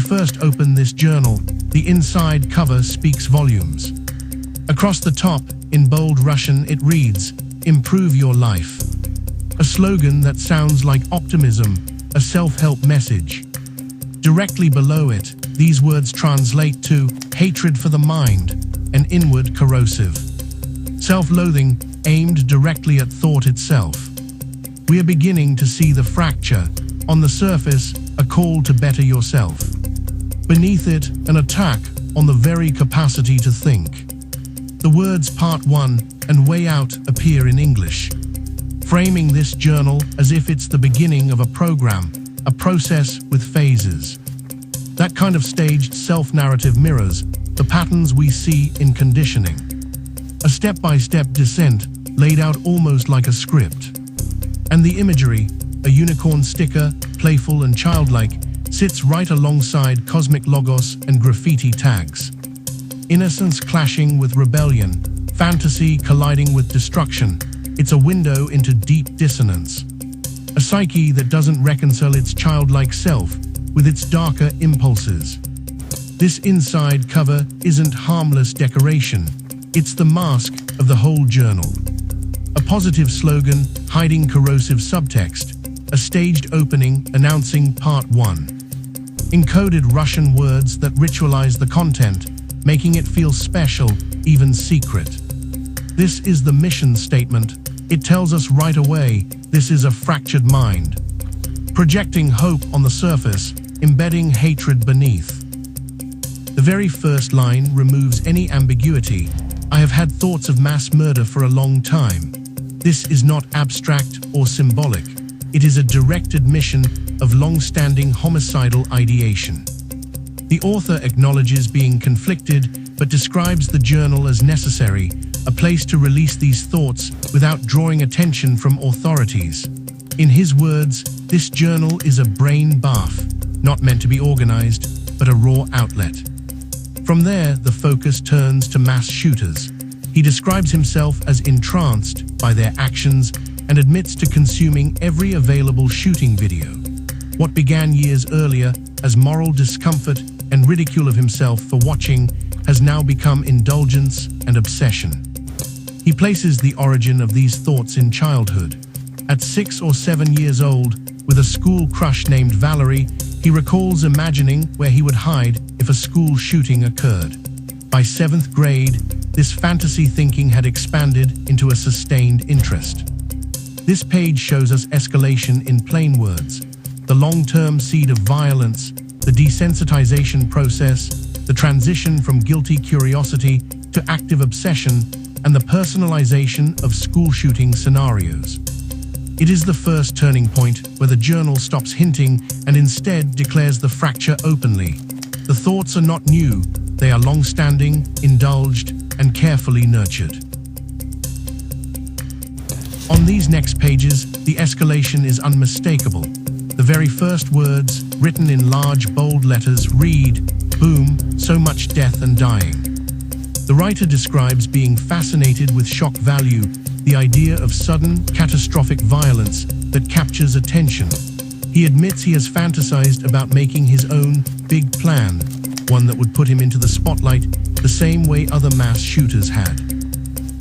first open this journal, the inside cover speaks volumes. Across the top, in bold Russian, it reads, "Improve your life." A slogan that sounds like optimism, a self-help message. Directly below it, these words translate to hatred for the mind, an inward corrosive. Self-loathing aimed directly at thought itself. We are beginning to see the fracture. On the surface, a call to better yourself. Beneath it, an attack on the very capacity to think. The words Part 1 and Way Out appear in English, framing this journal as if it's the beginning of a program, a process with phases. That kind of staged self-narrative mirrors the patterns we see in conditioning. A step-by-step descent laid out almost like a script. And the imagery, a unicorn sticker, playful and childlike, sits right alongside cosmic logos and graffiti tags. Innocence clashing with rebellion, fantasy colliding with destruction. It's a window into deep dissonance. A psyche that doesn't reconcile its childlike self with its darker impulses. This inside cover isn't harmless decoration. It's the mask of the whole journal. A positive slogan hiding corrosive subtext. A staged opening announcing Part 1. Encoded Russian words that ritualize the content, making it feel special, even secret. This is the mission statement. It tells us right away, this is a fractured mind. Projecting hope on the surface, embedding hatred beneath. The very first line removes any ambiguity. I have had thoughts of mass murder for a long time. This is not abstract or symbolic. It is a direct admission of long-standing homicidal ideation. The author acknowledges being conflicted, but describes the journal as necessary, a place to release these thoughts without drawing attention from authorities. In his words, this journal is a brain bath, not meant to be organized, but a raw outlet. From there, the focus turns to mass shooters. He describes himself as entranced by their actions and admits to consuming every available shooting video. What began years earlier as moral discomfort and ridicule of himself for watching has now become indulgence and obsession. He places the origin of these thoughts in childhood. At 6 or 7 years old, with a school crush named Valerie, he recalls imagining where he would hide if a school shooting occurred. By 7th grade, this fantasy thinking had expanded into a sustained interest. This page shows us escalation in plain words, the long-term seed of violence, the desensitization process, the transition from guilty curiosity to active obsession, and the personalization of school shooting scenarios. It is the first turning point where the journal stops hinting and instead declares the fracture openly. The thoughts are not new, they are long-standing, indulged, and carefully nurtured. On these next pages, the escalation is unmistakable. The very first words, written in large, bold letters, read, "Boom, so much death and dying." The writer describes being fascinated with shock value, the idea of sudden, catastrophic violence that captures attention. He admits he has fantasized about making his own big plan, one that would put him into the spotlight the same way other mass shooters had.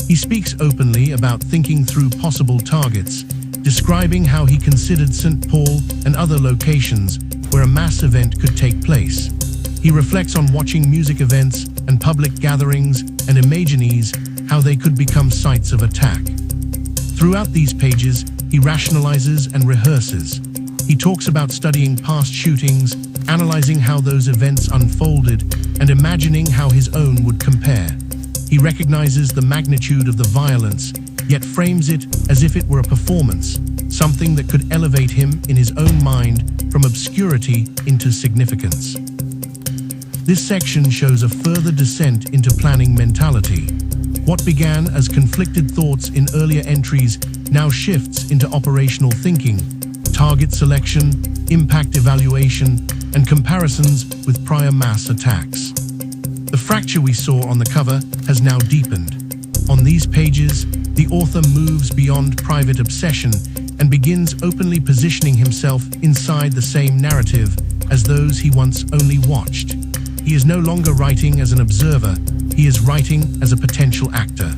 He speaks openly about thinking through possible targets, describing how he considered St. Paul and other locations where a mass event could take place. He reflects on watching music events and public gatherings and imagines how they could become sites of attack. Throughout these pages, he rationalizes and rehearses. He talks about studying past shootings, analyzing how those events unfolded, and imagining how his own would compare. He recognizes the magnitude of the violence, yet frames it as if it were a performance, something that could elevate him in his own mind from obscurity into significance. This section shows a further descent into planning mentality. What began as conflicted thoughts in earlier entries now shifts into operational thinking, target selection, impact evaluation, and comparisons with prior mass attacks. The fracture we saw on the cover has now deepened. On these pages, the author moves beyond private obsession and begins openly positioning himself inside the same narrative as those he once only watched. He is no longer writing as an observer, he is writing as a potential actor.